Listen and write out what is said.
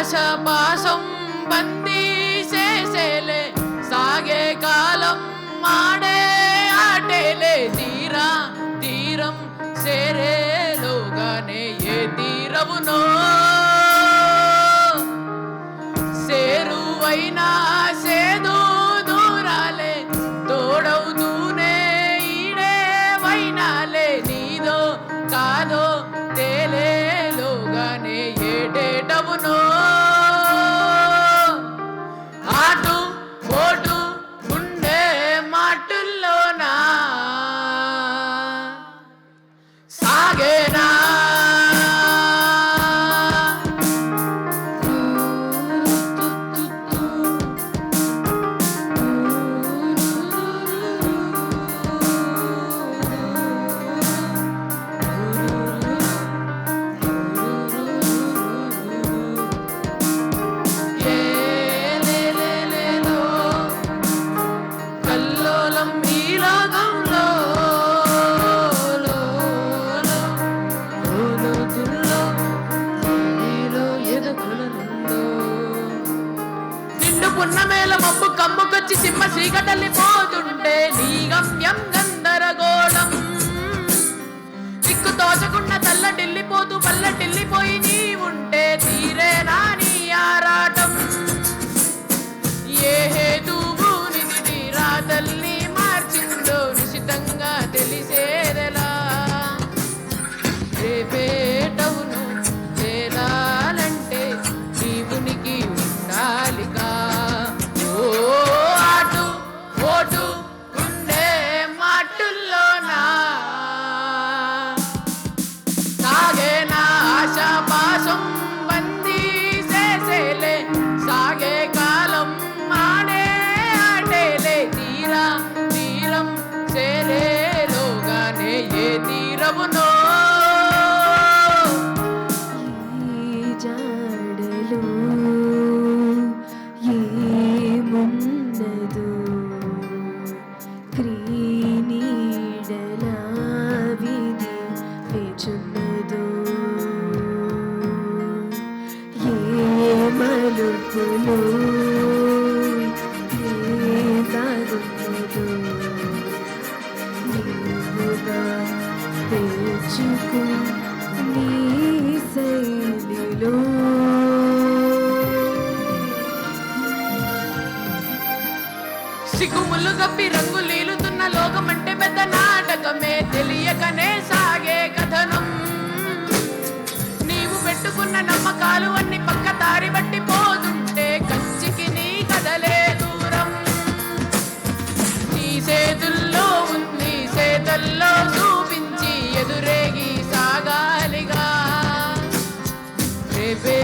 ఆశపాశం బందీ చేసేలే సాగే కాలం మాడే ఆటేలే తీరం సేరేలోగానే ఏ తీరవునో సేరువైనా సేదు దూరాలే తోడవుతూనే ఈడే వైనాలే నీదో కాదో తేలేలోగానే ఏటేటవునో ఆటు పోటు గుండె మాటుల్లోనా సాగేనా పున్నమేల మబ్బు కమ్ముకొచ్చి సింహ శ్రీగటల్లిపోతుంటే నీ గమ్యం గందరగోళం దిక్కు తోచకుండా తల్లడిల్లిపోతూ పల్లటిల్లిపోయి నీ ఉంటే తీరేనా నీ ఆరాటం ఏ హేతువు నిధి రాతల్ని మార్చిందో నిశితంగా తెలిసేదెలా రేపేటవును చేరాలంటే జీవునికి ఉండాలిగా సాగే కాలం మాడే ఆటేలే తీరం చేరేలోగానే ఏ తీరవునో జాడలో ఏముండదు క్రీనీడలా విధి వేచున్నదో మలుపులు దాగున్నదో నీవుగా తెచ్చుకు నీ శైలిలో సిగ్గుములు గప్పి రంగులీలుతున్న లోకమంటే పెద్ద నాటకమే తెలియకనే సాగే కథనం నీవు పెట్టుకున్న నమ్మకాలు అన్ని పక్క దారి బట్టి పోతుంటే కంచికి నీ కదలే దూరం నీ చేతుల్లో ఉంది చేతల్లో చూపించి ఎదురేగి సాగాలిగా రేపే